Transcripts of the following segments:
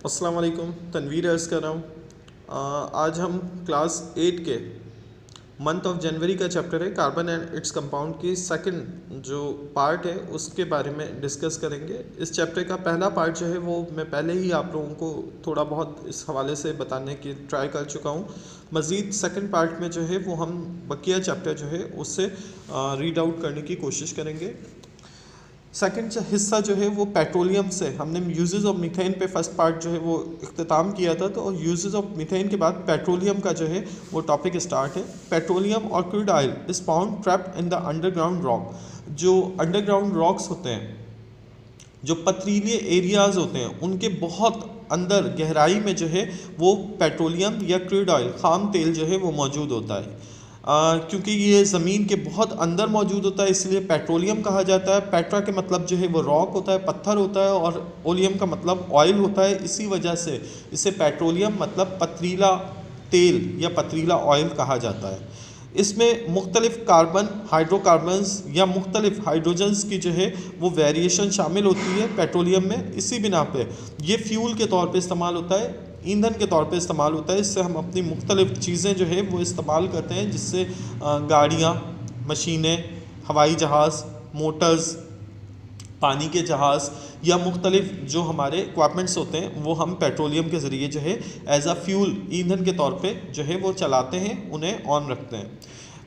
अस्सलाम वालेकुम, तनवीर अर्ज़ कर रहा हूँ। आज हम क्लास 8 के मंथ ऑफ जनवरी का चैप्टर है कार्बन एंड इट्स कंपाउंड की सेकंड जो पार्ट है उसके बारे में डिस्कस करेंगे। इस चैप्टर का पहला पार्ट जो है वो मैं पहले ही आप लोगों को थोड़ा बहुत इस हवाले से बताने की ट्राई कर चुका हूँ। मज़ीद सेकंड पार्ट में जो है वो हम बकिया चैप्टर जो है उससे रीड आउट करने की कोशिश करेंगे। सेकंड हिस्सा जो है वो पेट्रोलियम से हमने यूजेस ऑफ मीथेन पे फर्स्ट पार्ट जो है वो इख्तिताम किया था। तो यूजेस ऑफ मीथेन के बाद पेट्रोलियम का जो है वो टॉपिक स्टार्ट है। पेट्रोलियम और crude oil is found trapped in the underground rock. जो अंडरग्राउंड रॉक्स होते हैं, जो पथरीले एरियाज़ होते हैं, उनके बहुत अंदर गहराई में जो है वो पेट्रोलियम या क्रूड ऑयल खाम तेल जो है वो मौजूद होता है। क्योंकि ये ज़मीन के बहुत अंदर मौजूद होता है इसलिए पेट्रोलियम कहा जाता है। पेट्रा के मतलब जो है वो रॉक होता है, पत्थर होता है, और ओलियम का मतलब ऑयल होता है। इसी वजह से इसे पेट्रोलियम मतलब पथरीला तेल या पथरीला ऑयल कहा जाता है। इसमें मुख्तलिफ कार्बन, हाइड्रोकार्बन्स या मुख्तलिफ हाइड्रोजन्स की जो है वो वेरिएशन शामिल होती है पेट्रोलियम में। इसी बिना पे ये फ्यूल के तौर पे इस्तेमाल होता है, ईंधन के तौर पे इस्तेमाल होता है। इससे हम अपनी मुख्तलिफ चीज़ें जो है वो इस्तेमाल करते हैं, जिससे गाड़ियाँ, मशीनें, हवाई जहाज़, मोटर्स, पानी के जहाज़ या मुख्तलिफ जो हमारे इक्विपमेंट्स होते हैं वो हम पेट्रोलियम के ज़रिए जो है एज अ फ्यूल, ईंधन के तौर पे जो है वो चलाते हैं, उन्हें ऑन रखते हैं।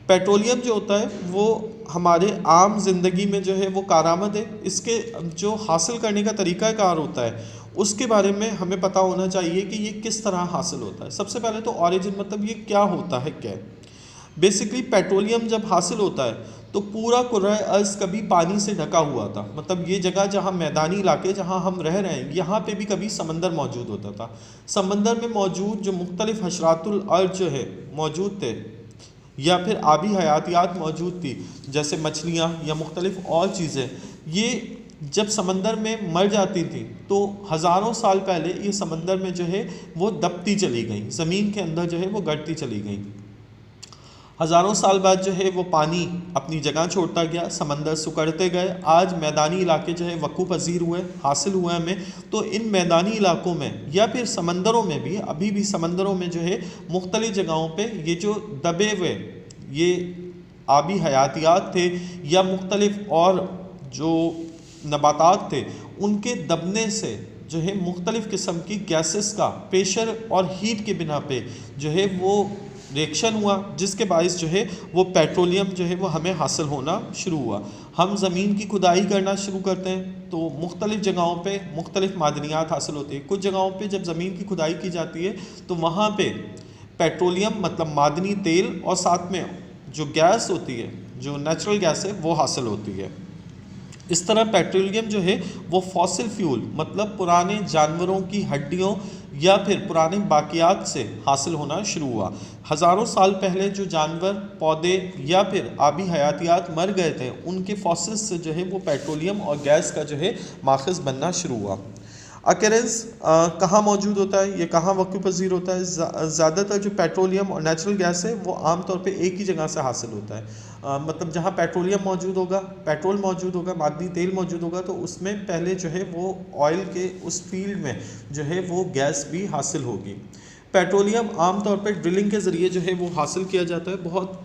पेट्रोलियम जो होता है वो हमारे आम ज़िंदगी में जो है वो कारआमद है। इसके जो हासिल करने का तरीक़ा कार होता है उसके बारे में हमें पता होना चाहिए कि ये किस तरह हासिल होता है। सबसे पहले तो ऑरिजिन, मतलब ये क्या होता है, क्या बेसिकली पेट्रोलियम जब हासिल होता है तो पूरा कुर्रा अर्ज़ कभी पानी से ढका हुआ था। मतलब ये जगह जहाँ मैदानी इलाके जहाँ हम रह रहे हैं यहाँ पे भी कभी समंदर मौजूद होता था। समंदर में मौजूद जो मुख्तलिफ हशरातुल अर्ज़ जो है मौजूद थे या फिर आबी हयातियात मौजूद थी, जैसे मछलियाँ या मुख्तलिफ और चीज़ें, ये जब समंदर में मर जाती थी तो हज़ारों साल पहले ये समंदर में जो है वो दबती चली गई, ज़मीन के अंदर जो है वो गढ़ती चली गई। हज़ारों साल बाद जो है वो पानी अपनी जगह छोड़ता गया, समंदर सुकड़ते गए। आज मैदानी इलाके जो है वक़ू पज़ीर हुए, हासिल हुए हमें। तो इन मैदानी इलाकों में या फिर समंदरों में भी, अभी भी समंदरों में जो है मुख्तलिफ़ जगहों पे ये जो दबे हुए ये आबी हयातियात थे या मुख्तलिफ़ और जो नबातात थे, उनके दबने से जो है मुख्तलिफ़ किस्म की गैसेस का प्रेशर और हीट के बिना पे जो है वो रिएक्शन हुआ, जिसके बायस जो है वो पेट्रोलियम जो है वो हमें हासिल होना शुरू हुआ। हम ज़मीन की खुदाई करना शुरू करते हैं तो मुख्तलिफ़ जगहों पे मुख्तलिफ़ मादनियात हासिल होती है। कुछ जगहों पे जब ज़मीन की खुदाई की जाती है तो वहाँ पे पेट्रोलियम मतलब मादनी तेल और साथ में जो गैस होती है, जो नेचुरल गैस है, वो हासिल होती है। इस तरह पेट्रोलियम जो है वो फॉसिल फ्यूल मतलब पुराने जानवरों की हड्डियों या फिर पुराने बाकियात से हासिल होना शुरू हुआ। हज़ारों साल पहले जो जानवर, पौधे या फिर आबी हयातियात मर गए थे, उनके फॉसिल्स से जो है वो पेट्रोलियम और गैस का जो है माखज़ बनना शुरू हुआ। अकेरेंस कहाँ मौजूद होता है, ये कहाँ वक़्फ़ पज़ीर होता है? ज़्यादातर जो पेट्रोलियम और नेचुरल गैस है वो आम तौर पे एक ही जगह से हासिल होता है। मतलब जहाँ पेट्रोलियम मौजूद होगा, पेट्रोल मौजूद होगा, मादनी तेल मौजूद होगा, तो उसमें पहले जो है वो ऑयल के उस फील्ड में जो है वो गैस भी हासिल होगी। पेट्रोलियम आम तौर पर ड्रिलिंग के ज़रिए जो है वो हासिल किया जाता है। बहुत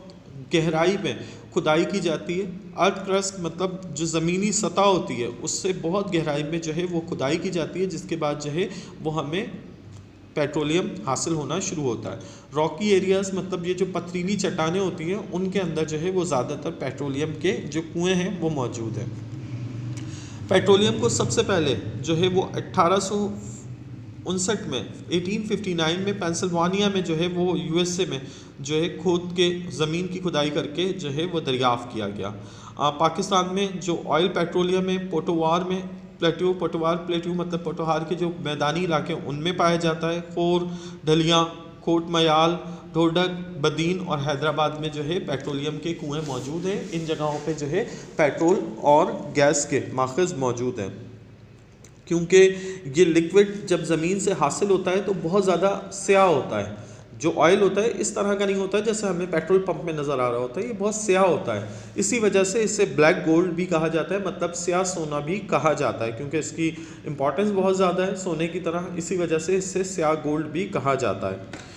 गहराई में खुदाई की जाती है। अर्थ क्रस्ट मतलब जो ज़मीनी सतह होती है उससे बहुत गहराई में जो है वो खुदाई की जाती है, जिसके बाद जो है वो हमें पेट्रोलियम हासिल होना शुरू होता है। रॉकी एरियाज़ मतलब ये जो पथरीली चट्टानें होती हैं उनके अंदर जो है वो ज़्यादातर पेट्रोलियम के जो कुएँ हैं वो मौजूद हैं। पेट्रोलियम को सबसे पहले जो है वो 1859 में 1859 में पेंसिल्वानिया में जो है वो यूएसए में जो है खोद के ज़मीन की खुदाई करके जो है वो दरियाफ़्त किया गया। पाकिस्तान में जो ऑयल पेट्रोलियम है पोटोवार में प्लेट्यू मतलब पोटोहार के जो मैदानी इलाके उनमें पाया जाता है। खोर, ढलियाँ, कोट मयाल, ढोडक, बदीन और हैदराबाद में जो है पेट्रोलियम के कुएँ मौजूद हैं। इन जगहों पे जो है पेट्रोल और गैस के माखज़ मौजूद हैं। क्योंकि ये लिक्विड जब ज़मीन से हासिल होता है तो बहुत ज़्यादा स्याह होता है, जो ऑयल होता है इस तरह का नहीं होता है जैसे हमें पेट्रोल पंप में नज़र आ रहा होता है, ये बहुत स्याह होता है। इसी वजह से इसे ब्लैक गोल्ड भी कहा जाता है, मतलब स्याह सोना भी कहा जाता है, क्योंकि इसकी इंपॉर्टेंस बहुत ज़्यादा है सोने की तरह, इसी वजह से इसे स्याह गोल्ड भी कहा जाता है।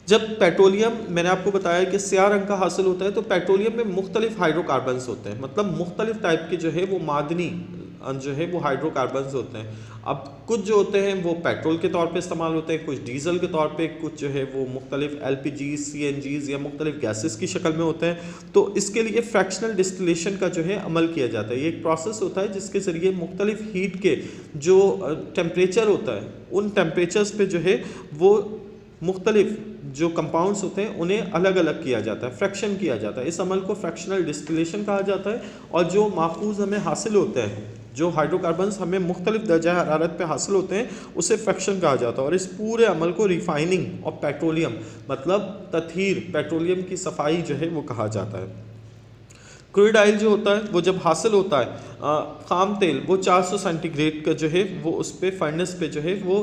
जब पेट्रोलियम, मैंने आपको बताया कि स्याह रंग का हासिल होता है, तो पेट्रोलियम में मुख्तलिफ हाइड्रोकार्बन्स होते हैं, मतलब मुख्तलिफ टाइप के जो है वो मादनी जो है वो हाइड्रोकार्बन्स होते हैं। अब कुछ जो होते हैं वो पेट्रोल के तौर पे इस्तेमाल होते हैं, कुछ डीजल के तौर पे, कुछ जो है वो मुख्तलिफ LPG, CNGs या मुख्तलिफ गैसेस की शक्ल में होते हैं। तो इसके लिए फ्रैक्शनल डिस्टिलेशन का जो है अमल किया जाता है। ये एक प्रोसेस होता है जिसके ज़रिए मुख्तलिफ हीट के जो टेम्परेचर होता है उन टेम्परेचर्स पे जो है वो मुख्तलिफ जो कंपाउंड्स होते हैं उन्हें अलग अलग किया जाता है, फ्रैक्शन किया जाता है। इस अमल को फ्रैक्शनल डिस्टिलेशन कहा जाता है। और जो माखूज़ हमें हासिल होते हैं, जो हाइड्रोकार्बन्स हमें मुख्तलिफ दर्जा हरारत पे हासिल होते हैं, उसे फ्रैक्शन कहा जाता है। और इस पूरे अमल को रिफाइनिंग ऑफ पेट्रोलियम, मतलब तत्हीर पेट्रोलियम की सफाई जो है वो कहा जाता है। क्रूड ऑयल जो होता है वो जब हासिल होता है खाम तेल, वो 400 सेंटीग्रेड का जो है वो उस पर फर्नेस पे जो है वो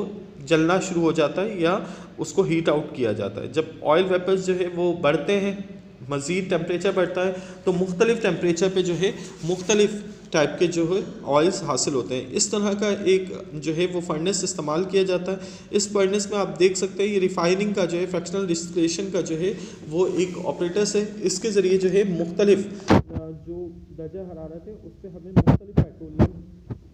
जलना शुरू हो जाता है या उसको हीट आउट किया जाता है। जब ऑयल वेपर्स जो है वो बढ़ते हैं, मज़ीद टेम्परेचर बढ़ता है, तो मुख्तलिफ टेम्परेचर पे जो है मुख्तलिफ टाइप के जो है ऑयल्स हासिल होते हैं। इस तरह का एक जो है वो फर्नेस इस्तेमाल किया जाता है। इस फर्नेस में आप देख सकते हैं ये रिफाइनिंग का जो है, फ्रैक्शनल डिस्टिलेशन का जो है वो एक ऑपरेटर्स है। इसके ज़रिए जो है मुख्तलिफ जो दर्जा हरारत है उस पर हमें मुख्तलिफ पेट्रोलियम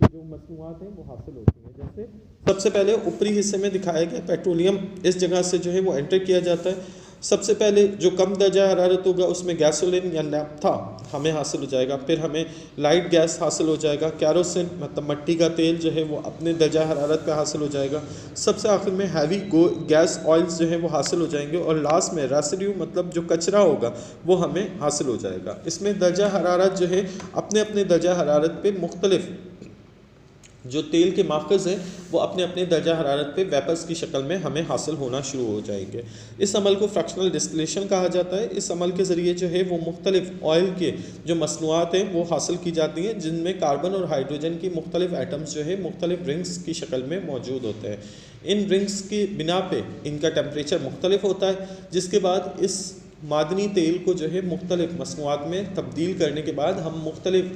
जो मसनूआत हैं वो हासिल होती हैं। जैसे सबसे पहले ऊपरी हिस्से में दिखाया गया पेट्रोलियम इस जगह से जो है वो एंटर किया जाता है। सबसे पहले जो कम दर्जा हरारत होगा उसमें गैसोलीन या नैफ्था हमें हासिल हो जाएगा। फिर हमें लाइट गैस हासिल हो जाएगा, कैरोसिन मतलब मिट्टी का तेल जो है वो अपने दर्जा हरारत पे हासिल हो जाएगा। सबसे आखिर में हैवी गैस ऑयल्स जो है वो हासिल हो जाएंगे। और लास्ट में रेसिड्यू मतलब जो कचरा होगा वो हमें हासिल हो जाएगा। इसमें दर्जा हरारत जो है अपने अपने दर्जा हरारत पे मुख्तलिफ, जो तेल के माखज़ हैं वो अपने अपने दर्जा हरारत पे वेपर्स की शक्ल में हमें हासिल होना शुरू हो जाएंगे। इस अमल को फ्रैक्शनल डिस्टिलेशन कहा जाता है। इस अमल के ज़रिए जो है वो मुख्तलिफ ऑयल के जो मसनूआत हैं वो हासिल की जाती हैं, जिनमें कार्बन और हाइड्रोजन की मुख्तलिफ एटम्स जो है मुख्तलिफ रिंग्स की शक्ल में मौजूद होते हैं। इन रिंग्स की बिना पे इनका टेम्परेचर मुख्तलिफ होता है, जिसके बाद इस मादनी तेल को जो है मुख्तलिफ मसनूआत में तब्दील करने के बाद हम मुख्तलिफ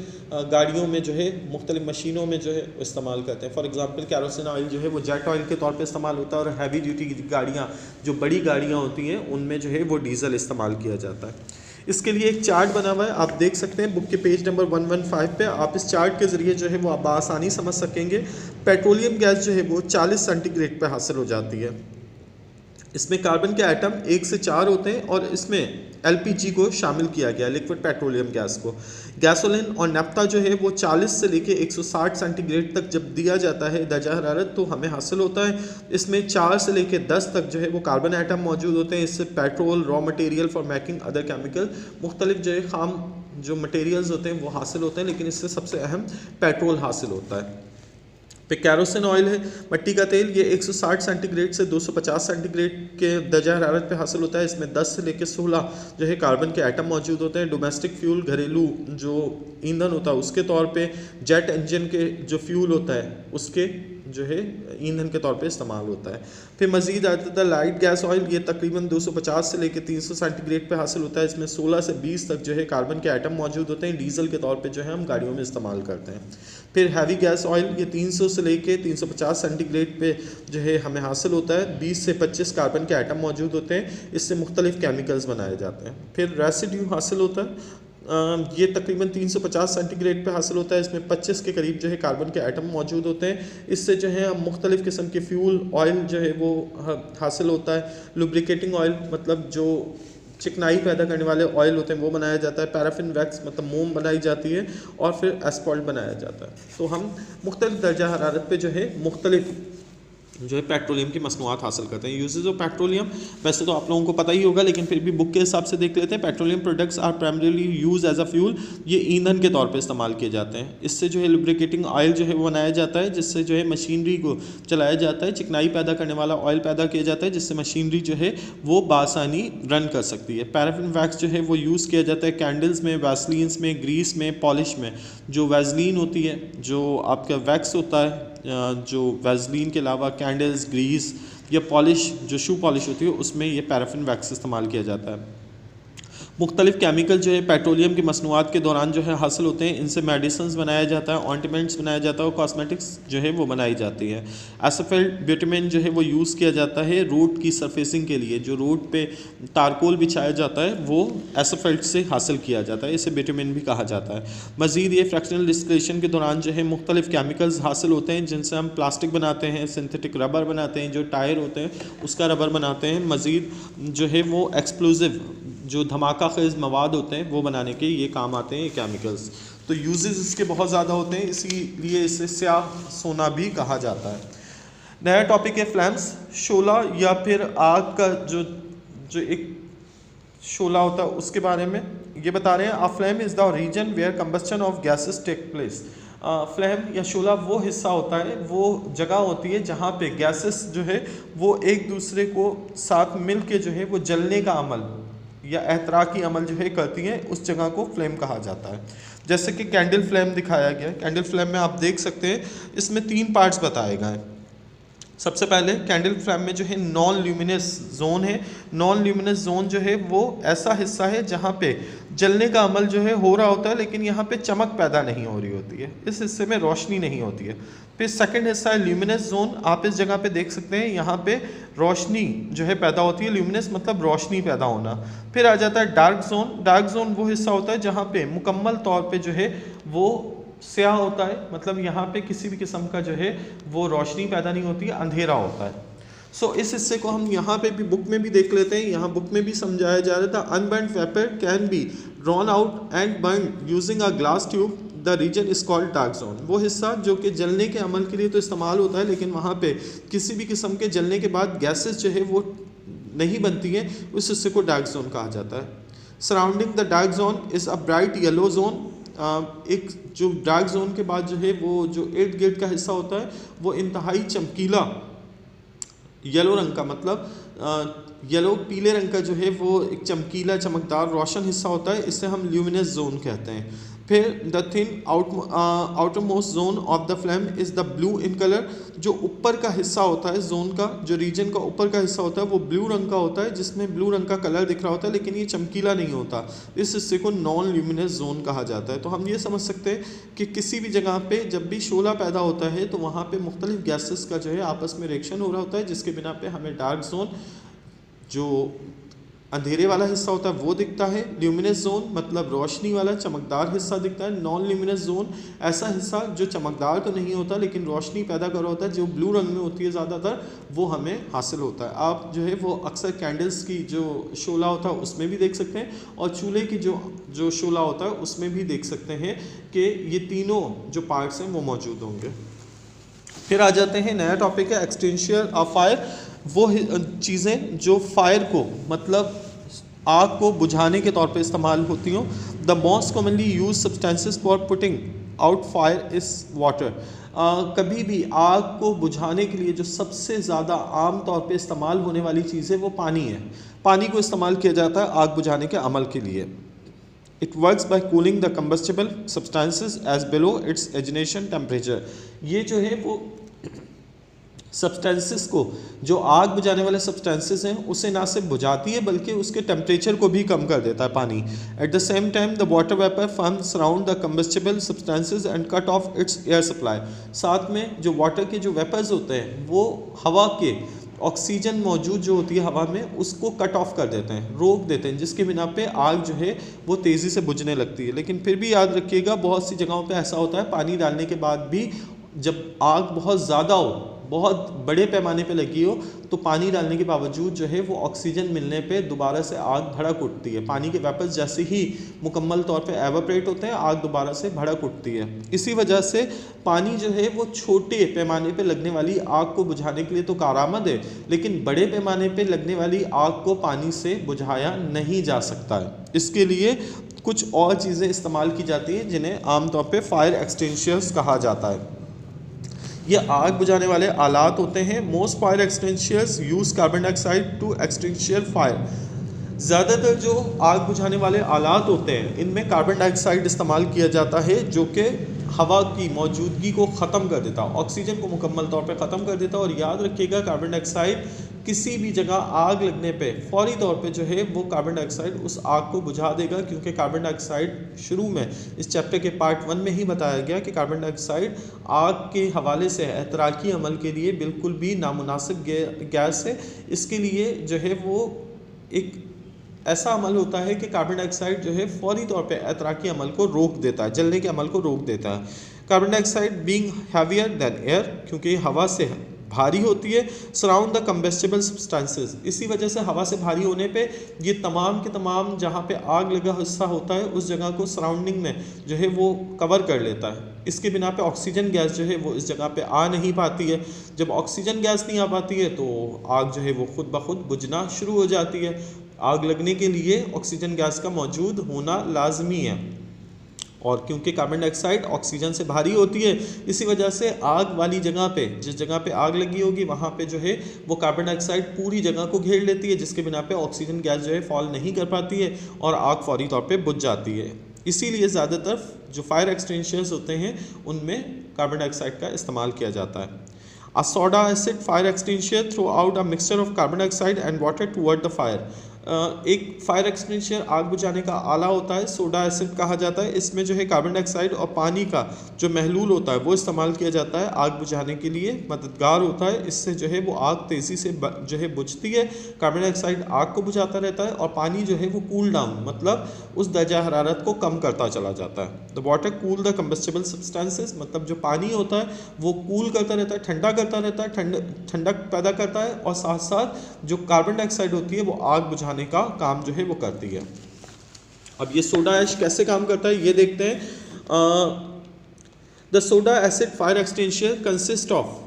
गाड़ियों में जो है मुख्तलिफ मशीनों में जो है इस्तेमाल करते हैं। फॉर एग्ज़ाम्पल कैरोसिन ऑयल जो है वो जेट ऑयल के तौर पे इस्तेमाल होता है, और हैवी ड्यूटी गाड़ियाँ जो बड़ी गाड़ियाँ होती हैं उनमें जो है वो डीज़ल इस्तेमाल किया जाता है। इसके लिए एक चार्ट बना हुआ है, आप देख सकते हैं बुक के पेज नंबर 115 पे। आप इस चार्ट के ज़रिए जो है वो आप बआसानी समझ सकेंगे। पेट्रोलियम गैस जो है वो 40 सेंटीग्रेड पर हासिल हो जाती है। इसमें कार्बन के एटम 1 से 4 होते हैं, और इसमें LPG को शामिल किया गया, लिक्विड पेट्रोलियम गैस को। गैसोलीन और नैफ्था जो है वो 40 से लेके 160 सेंटीग्रेड तक जब दिया जाता है दर्जा हरारत, तो हमें हासिल होता है। इसमें 4 से लेके 10 तक जो है वो कार्बन एटम मौजूद होते हैं। इससे petrol, raw material for making other chemical, मुख्तलिफ जो है खाम जो मटेरियल्स होते हैं वो हासिल होते हैं, लेकिन इससे सबसे अहम पेट्रोल हासिल होता है। फिर कैरोसिन ऑयल है, मिट्टी का तेल, ये 160 सेंटीग्रेड से 250 सेंटीग्रेड के दर्जा हरारत पे हासिल होता है। इसमें 10 से लेकर 16 जो है कार्बन के एटम मौजूद होते हैं। डोमेस्टिक फ्यूल, घरेलू जो ईंधन होता है उसके तौर पे, जेट इंजन के जो फ्यूल होता है उसके जो है ईंधन के तौर पे इस्तेमाल होता है। फिर मज़ीद आता था लाइट गैस ऑयल, ये तकरीबन 250 से लेकर 300 सेंटीग्रेड पे हासिल होता है। इसमें 16 से 20 तक जो है कार्बन के एटम मौजूद होते हैं। डीजल के तौर पे जो है हम गाड़ियों में इस्तेमाल करते हैं। फिर हैवी गैस ऑयल, ये 300 से लेकर 350 सेंटीग्रेड पे जो है हमें हासिल होता है। 20 से 25 कार्बन के एटम मौजूद होते हैं, इससे मुख्तलिफ केमिकल्स बनाए जाते हैं। फिर रेसिड्यू हासिल होता है, ये तकरीबन 350 सेंटीग्रेड पे हासिल होता है। इसमें 25 के करीब जो है कार्बन के एटम मौजूद होते हैं। इससे जो है हम मुख्तलिफ़ किस्म के फ्यूल ऑयल जो है वो हासिल होता है। लुब्रिकेटिंग ऑयल मतलब जो चिकनाई पैदा करने वाले ऑयल होते हैं वो बनाया जाता है। पैराफिन वैक्स मतलब मोम बनाई जाती है, और फिर एस्फॉल्ट बनाया जाता है। तो हम मुख्तलिफ दर्जा हरारत पे जो है मुख्तलिफ जो है पेट्रोलियम की मसनूआत हासिल करते हैं। यूजेज ऑफ पेट्रोलियम वैसे तो आप लोगों को पता ही होगा, लेकिन फिर भी बुक के हिसाब से देख लेते हैं। Petroleum products are primarily use as a fuel, ये ईंधन के तौर पे इस्तेमाल किए जाते हैं। इससे जो है लुब्रिकेटिंग ऑयल जो है वो बनाया जाता है, जिससे जो है मशीनरी को चलाया जाता है। चिकनाई पैदा करने वाला ऑयल पैदा किया जाता है, जिससे मशीनरी जो है वो बासानी रन कर सकती है। पैराफिन वैक्स जो है वो यूज़ किया जाता है कैंडल्स में, वैसलीन्स में, ग्रीस में, पॉलिश में। जो वैसलीन होती है, जो आपका वैक्स होता है जो वैसलीन के अलावा कैंडल्स, ग्रीस या पॉलिश, जो शू पॉलिश होती है उसमें ये पैराफिन वैक्स इस्तेमाल किया जाता है। मुख्तलिफ़ केमिकल जो है पेट्रोलियम की मसनूआत के दौरान जो है हासिल होते हैं, इनसे मेडिसिन्स बनाया जाता है, ऑइंटमेंट्स बनाया जाता है और कॉस्मेटिक्स जो है वो बनाई जाती है। एसफेल्ट बिटुमेन जो है वो यूज़ किया जाता है रोड की सरफेसिंग के लिए। जो रोड पे तारकोल बिछाया जाता है वो एसफेल्ट से हासिल किया जाता है, इसे बिटुमेन भी कहा जाता है। मज़ीद ये फ्रैक्शनल डिस्टिलेशन के दौरान जो है मुख्तलिफ़ केमिकल्स हासिल होते हैं जिनसे हम प्लास्टिक बनाते हैं, सिंथेटिक रबर बनाते हैं, जो टायर होते हैं उसका रबर बनाते हैं। मज़ीद जो है वो एक्सप्लोजिव, जो धमाका खेज़ मवाद होते हैं वो बनाने के ये काम आते हैं ये केमिकल्स। तो यूजेस इसके बहुत ज़्यादा होते हैं, इसीलिए इसे स्याह सोना भी कहा जाता है। नया टॉपिक है फ्लैम्स, शोला या फिर आग का जो एक शोला होता है उसके बारे में ये बता रहे हैं। A flame is the region where combustion of gases take place. Flame या शोला वो हिस्सा होता है, वो जगह होती है जहाँ पे गैसेस जो है वो एक दूसरे को साथ मिल के जो है वो जलने का अमल या एहतराकी अमल जो है करती हैं, उस जगह को फ्लेम कहा जाता है। जैसे कि कैंडल फ्लेम दिखाया गया है। कैंडल फ्लेम में आप देख सकते हैं इसमें 3 पार्ट्स बताए गए हैं। सबसे पहले कैंडल फ्लेम में जो है नॉन ल्यूमिनस जोन है। नॉन ल्यूमिनस जोन जो है वो ऐसा हिस्सा है जहाँ पे जलने का अमल जो है हो रहा होता है लेकिन यहाँ पे चमक पैदा नहीं हो रही होती है, इस हिस्से में रोशनी नहीं होती है। फिर सेकंड हिस्सा है ल्यूमिनस जोन। आप इस जगह पे देख सकते हैं यहाँ पे रोशनी जो है पैदा होती है, ल्यूमिनस मतलब रोशनी पैदा होना। फिर आ जाता है डार्क जोन। डार्क जोन वो हिस्सा होता है जहाँ पे मुकम्मल तौर पे जो है वो स्याह होता है, मतलब यहाँ पे किसी भी किस्म का जो है वो रोशनी पैदा नहीं होती है, अंधेरा होता है। सो इस हिस्से को हम यहाँ पे भी बुक में भी देख लेते हैं। यहाँ बुक में भी समझाया जा रहा था unburned vapour can be drawn out and burn using a glass tube, the region is called dark zone. वो हिस्सा जो कि जलने के अमल के लिए तो इस्तेमाल होता है लेकिन वहाँ पे किसी भी किस्म के जलने के बाद गैसेस जो है वो नहीं बनती हैं, उस हिस्से को डार्क जोन कहा जाता है। Surrounding the dark zone is a bright yellow zone. एक जो डार्क जोन के बाद जो है वो जो इर्द गिर्द का हिस्सा होता है वो इंतहाई चमकीला येलो रंग का, मतलब येलो पीले रंग का जो है वो एक चमकीला चमकदार रोशन हिस्सा होता है, इसे हम ल्यूमिनस जोन कहते हैं। फिर the thin outer most zone of the flame is the blue in colour. जो ऊपर का हिस्सा होता है जोन का, जो रीजन का ऊपर का हिस्सा होता है वो ब्लू रंग का होता है, जिसमें ब्लू रंग का कलर दिख रहा होता है लेकिन ये चमकीला नहीं होता, इस हिस्से को नॉन ल्यूमिनस जोन कहा जाता है। तो हम ये समझ सकते हैं कि किसी भी जगह पे जब भी शोला पैदा होता है तो वहाँ पे मुख्तलिफ गैसेस का जो है आपस में रिएक्शन हो रहा होता है, जिसके बिना पे हमें डार्क जोन जो अंधेरे वाला हिस्सा होता है वो दिखता है, ल्यूमिनस जोन मतलब रोशनी वाला चमकदार हिस्सा दिखता है, नॉन ल्यूमिनस जोन ऐसा हिस्सा जो चमकदार तो नहीं होता लेकिन रोशनी पैदा कर रहा होता है, जो ब्लू रंग में होती है ज़्यादातर, वो हमें हासिल होता है। आप जो है वो अक्सर कैंडल्स की जो शोला होता है उसमें भी देख सकते हैं और चूल्हे की जो शोला होता है उसमें भी देख सकते हैं कि ये तीनों जो पार्ट्स हैं वो मौजूद होंगे। फिर आ जाते हैं, नया टॉपिक है एक्सटिंग्विशर ऑफ फायर। वो चीज़ें जो फायर को मतलब आग को बुझाने के तौर पे इस्तेमाल होती हों। The most commonly use substances for putting out fire is water. कभी भी आग को बुझाने के लिए जो सबसे ज़्यादा आम तौर पे इस्तेमाल होने वाली चीज़ है वो पानी है। पानी को इस्तेमाल किया जाता है आग बुझाने के अमल के लिए। It works by cooling the combustible substances as below its ignition temperature. ये जो है वो सब्सटेंसेस को, जो आग बुझाने वाले सब्सटेंसेस हैं उसे ना सिर्फ बुझाती है बल्कि उसके टेम्परेचर को भी कम कर देता है पानी। At the same time the water vapour forms around the combustible substances and cut of its air supply. साथ में जो वाटर के जो वेपर्स होते हैं वो हवा के ऑक्सीजन मौजूद जो होती है हवा में उसको कट ऑफ कर देते हैं, रोक देते हैं, जिसके बिना पे आग जो है वो तेज़ी से बुझने लगती है। लेकिन फिर भी याद रखिएगा बहुत सी जगहों पे ऐसा होता है पानी डालने के बाद भी जब आग बहुत ज़्यादा हो, बहुत बड़े पैमाने पे लगी हो, तो पानी डालने के बावजूद जो है वो ऑक्सीजन मिलने पे दोबारा से आग भड़क उठती है। पानी के वेपर्स जैसे ही मुकम्मल तौर पे एवापोरेट होते हैं आग दोबारा से भड़क उठती है। इसी वजह से पानी जो है वो छोटे पैमाने पे लगने वाली आग को बुझाने के लिए तो कारआमद है, लेकिन बड़े पैमाने पे लगने वाली आग को पानी से बुझाया नहीं जा सकता है। इसके लिए कुछ और चीज़ें इस्तेमाल की जाती हैं जिन्हें आमतौर पर फायर एक्सटिंग्विशर्स कहा जाता है। ये आग बुझाने वाले आलात होते हैं। Most fire extinguishers use carbon dioxide to extinguish fire. ज़्यादातर जो आग बुझाने वाले आलात होते हैं इनमें कार्बन डाइऑक्साइड इस्तेमाल किया जाता है जो कि हवा की मौजूदगी को ख़त्म कर देता है, ऑक्सीजन को मुकम्मल तौर पे ख़त्म कर देता है। और याद रखिएगा कार्बन डाइऑक्साइड किसी भी जगह आग लगने पे फौरी तौर पे जो है वो कार्बन डाइऑक्साइड उस आग को बुझा देगा, क्योंकि कार्बन डाइऑक्साइड शुरू में इस चैप्टर के पार्ट 1 में ही बताया गया कि कार्बन डाइऑक्साइड आग के हवाले से एहतराकी अमल के लिए बिल्कुल भी नामुनासिब गैस है। इसके लिए जो है वो एक ऐसा अमल होता है कि कार्बन डाइऑक्साइड जो है फौरी तौर पे एहतराकी अमल को रोक देता है, जलने के अमल को रोक देता है। Carbon dioxide being heavier than air, क्योंकि हवा से भारी होती है, सराउंड द कंबेस्टिबल सब्सटेंसेस, इसी वजह से हवा से भारी होने पे ये तमाम के तमाम जहाँ पे आग लगा हिस्सा होता है उस जगह को सराउंडिंग में जो है वो कवर कर लेता है। इसके बिना पे ऑक्सीजन गैस जो है वो इस जगह पे आ नहीं पाती है। जब ऑक्सीजन गैस नहीं आ पाती है तो आग जो है वो खुद ब खुद बुझना शुरू हो जाती है। आग लगने के लिए ऑक्सीजन गैस का मौजूद होना लाजमी है, और क्योंकि कार्बन डाइऑक्साइड ऑक्सीजन से भारी होती है इसी वजह से आग वाली जगह पे, जिस जगह पे आग लगी होगी वहाँ पे जो है वो कार्बन डाइऑक्साइड पूरी जगह को घेर लेती है, जिसके बिना पे ऑक्सीजन गैस जो है फॉल नहीं कर पाती है और आग फौरी तौर पे बुझ जाती है। इसीलिए ज़्यादातर जो फायर एक्सटिंग्विशर्स होते हैं उनमें कार्बन डाइऑक्साइड का इस्तेमाल किया जाता है। A soda acid fire extinguisher throw out a mixture of carbon dioxide and water toward the fire. एक फायर एक्सटिंग्विशर आग बुझाने का आला होता है, सोडा एसिड कहा जाता है। इसमें जो है कार्बन डाइऑक्साइड और पानी का जो महलूल होता है वो इस्तेमाल किया जाता है, आग बुझाने के लिए मददगार होता है। इससे जो है वो आग तेज़ी से जो है बुझती है। कार्बन डाइऑक्साइड आग को बुझाता रहता है और पानी जो है वो कूल डाउन, मतलब उस दर्जा हरारत को कम करता चला जाता है। The water cool the combustible substances, मतलब जो पानी होता है वो कूल करता रहता है, ठंडा करता रहता है, ठंडक पैदा करता है, और साथ साथ जो कार्बन डाइऑक्साइड होती है वो आग बुझाने का काम जो है वो करती है। अब ये सोडा ऐश कैसे काम करता है ये देखते हैं। The soda acid fire extinguisher consist of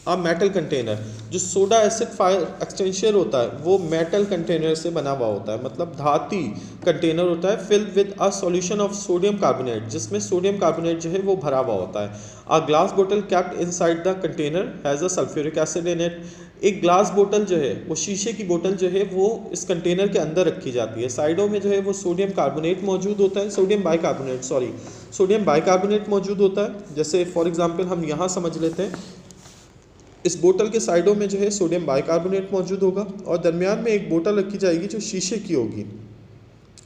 a metal container. जो सोडा एसिड फायर एक्सटिंग्विशर होता है वो मेटल कंटेनर से बना हुआ होता है, मतलब धाती कंटेनर होता है, filled with a solution of sodium carbonate, जिसमें सोडियम कार्बोनेट जो है वो भरा हुआ होता है। अ ग्लास बोतल capped inside the container has a sulphuric acid in it. एक ग्लास बोतल जो है वो शीशे की बोतल जो है वो इस कंटेनर के अंदर रखी जाती है। साइडों में जो है वो सोडियम कार्बोनेट मौजूद होता है, सोडियम बाइकार्बोनेट मौजूद होता है। जैसे फॉर एग्जांपल हम यहाँ समझ लेते हैं, इस बोतल के साइडों में जो है सोडियम बाइकार्बोनेट मौजूद होगा और दरमियान में एक बोतल रखी जाएगी जो शीशे की होगी।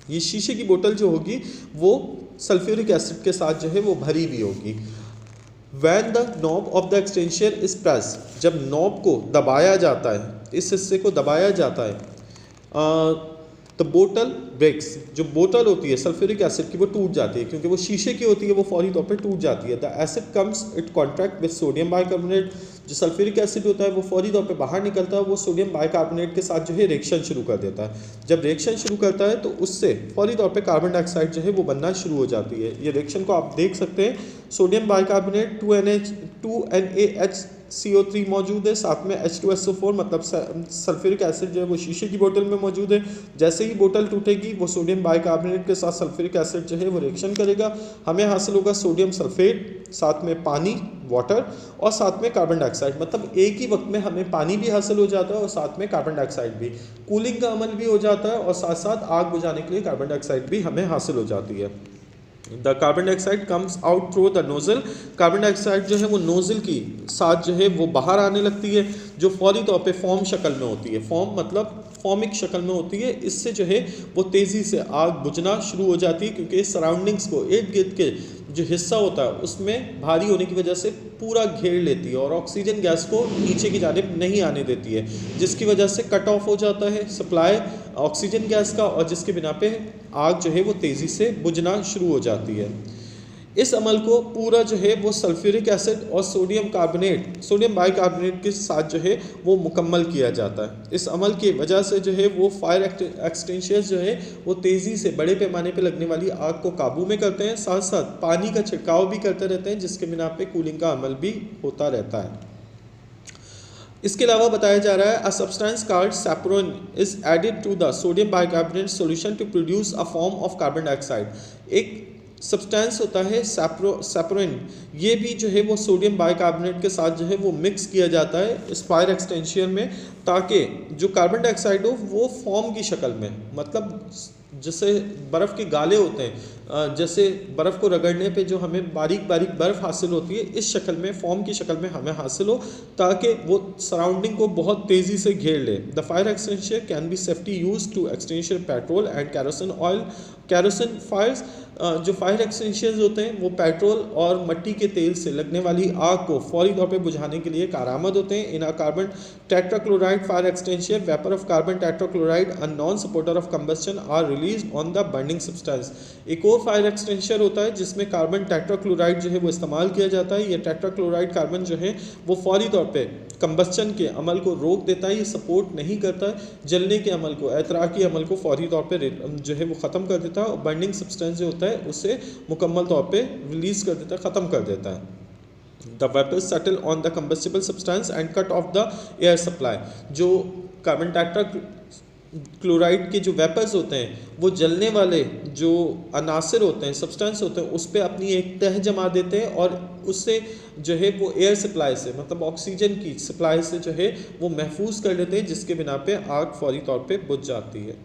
ये शीशे की बोतल जो होगी वो सल्फ्यूरिक एसिड के साथ जो है वो भरी हुई होगी। When the knob of the extinguisher is pressed, जब नॉब को दबाया जाता है, इस हिस्से को दबाया जाता है, तो बोतल ब्रेक्स, जो बोतल होती है सल्फ्यूरिक एसिड की वो टूट जाती है, क्योंकि वो शीशे की होती है वो फौरी तौर पे टूट जाती है। The acid comes it contract with sodium bicarbonate, जो सल्फ्यूरिक एसिड होता है वो फौरी तौर पे बाहर निकलता है, वो सोडियम बाइकार्बोनेट के साथ जो है रिएक्शन शुरू कर देता है। जब रिएक्शन शुरू करता है तो उससे फौरी तौर पे कार्बन डाइऑक्साइड जो है वो बनना शुरू हो जाती है। ये रिएक्शन को आप देख सकते हैं, सोडियम बाइकार्बोनेट 2NaCO3 मौजूद है, साथ में H2SO4 मतलब सल्फ्यूरिक एसिड जो है वो शीशे की बोतल में मौजूद है। जैसे ही बोतल टूटेगी वो सोडियम बाइकार्बोनेट के साथ सल्फ्यूरिक एसिड जो है वो रिएक्शन करेगा, हमें हासिल होगा सोडियम सल्फेट, साथ में पानी वाटर और साथ में कार्बन डाइऑक्साइड। मतलब एक ही वक्त में हमें पानी भी हासिल हो जाता है और साथ में कार्बन डाइऑक्साइड भी, कूलिंग का अमल भी हो जाता है और साथ साथ आग बुझाने के लिए कार्बन डाइऑक्साइड भी हमें हासिल हो जाती है। The carbon dioxide comes out through the nozzle, carbon dioxide जो है वो नोजल की साथ जो है वो बाहर आने लगती है, जो फौरी तौर पे फॉर्म शक्ल में होती है, फॉर्म मतलब फॉर्मिक शक्ल में होती है। इससे जो है वो तेज़ी से आग बुझना शुरू हो जाती है, क्योंकि सराउंडिंग्स को इर्द गिर्द के जो हिस्सा होता है उसमें भारी होने की वजह से पूरा घेर लेती है और ऑक्सीजन गैस को नीचे की जानिब नहीं आने देती है, जिसकी वजह से कट ऑफ हो जाता है सप्लाई ऑक्सीजन गैस का, और जिसके बिना पे आग जो है वो तेज़ी से बुझना शुरू हो जाती है। इस अमल को पूरा जो है वो सल्फ्यूरिक एसिड और सोडियम बाइकार्बोनेट के साथ जो है वो मुकम्मल किया जाता है। इस अमल की वजह से जो है वो फायर एक्सटिंग्विशर्स जो है वो तेज़ी से बड़े पैमाने पे लगने वाली आग को काबू में करते हैं, साथ साथ पानी का छिड़काव भी करते रहते हैं, जिसके बिना पे कूलिंग का अमल भी होता रहता है। इसके अलावा बताया जा रहा है a substance called saponin is added to the sodium bicarbonate solution to produce a form of carbon dioxide. एक सब्सटेंस होता है सैप्रोन, ये भी जो है वो सोडियम बाइकार्बोनेट के साथ जो है वो मिक्स किया जाता है इस फायर एक्सटिंग्विशर में, ताकि जो कार्बन डाइऑक्साइड हो वो फॉर्म की शक्ल में, मतलब जैसे बर्फ़ के गाले होते हैं जैसे बर्फ़ को रगड़ने पे जो हमें बारीक बारीक बर्फ़ हासिल होती है, इस शक्ल में, फॉर्म की शक्ल में हमें हासिल हो, ताकि वो सराउंडिंग को बहुत तेज़ी से घेर ले। The fire extinguisher can be safety use to extinguish petrol and kerosene oil. Kerosene fires, जो फायर एक्सटिंग्विशर्स होते हैं वो पेट्रोल और मिट्टी के तेल से लगने वाली आग को फौरी तौर पे बुझाने के लिए कारआमद होते हैं। In carbon tetrachloride fire extinguisher vapour of carbon tetrachloride a non supporter of combustion are released on the burning substance. एक और फायर एक्सटिंग्विशर होता है जिसमें कार्बन टेट्राक्लोराइड जो है वो इस्तेमाल किया जाता है। ये टेट्राक्लोराइड कार्बन जो है वो फौरी तौर पे कंबस्शन के अमल को रोक देता है, ये सपोर्ट नहीं करता है जलने के अमल को, एतराकी अमल को फौरी तौर पे जो है वो ख़त्म कर देता है और बर्निंग सब्सटेंस जो होता है उसे मुकम्मल तौर पे रिलीज़ कर देता है, ख़त्म कर देता है। The vapours settle on the combustible substance and cut off the air supply. जो कार्बन टेट्राक्लोराइड के जो वेपर्स होते हैं वो जलने वाले जो अनासर होते हैं, सब्सटेंस होते हैं, उस पर अपनी एक तह जमा देते हैं और उससे जो है वो एयर सप्लाई से, मतलब ऑक्सीजन की सप्लाई से जो है वो महफूज कर लेते हैं, जिसके बिना पे आग फौरी तौर पे बुझ जाती है।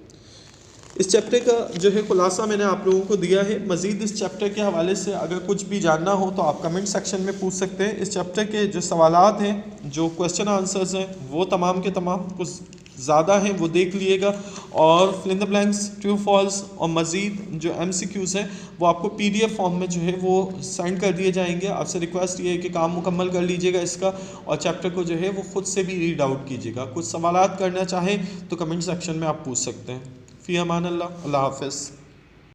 इस चैप्टर का जो है खुलासा मैंने आप लोगों को दिया है। मज़ीद इस चैप्टर के हवाले से अगर कुछ भी जानना हो तो आप कमेंट सेक्शन में पूछ सकते हैं। इस चैप्टर के जो सवालात हैं, जो क्वेश्चन आंसर्स हैं, वो तमाम के तमाम कुछ ज़्यादा हैं, वो देख लीजिएगा। और fill in the blanks, true false और मज़ीद जो MCQs हैं वो आपको PDF फॉर्म में जो है वो सेंड कर दिए जाएंगे। आपसे रिक्वेस्ट ये है कि काम मुकम्मल कर लीजिएगा इसका, और चैप्टर को जो है वो ख़ुद से भी रीड आउट कीजिएगा। कुछ सवालात करना चाहें तो कमेंट सेक्शन में आप पूछ सकते हैं। फ़ी अमान अल्लाह, अल्लाह हाफ़िज़।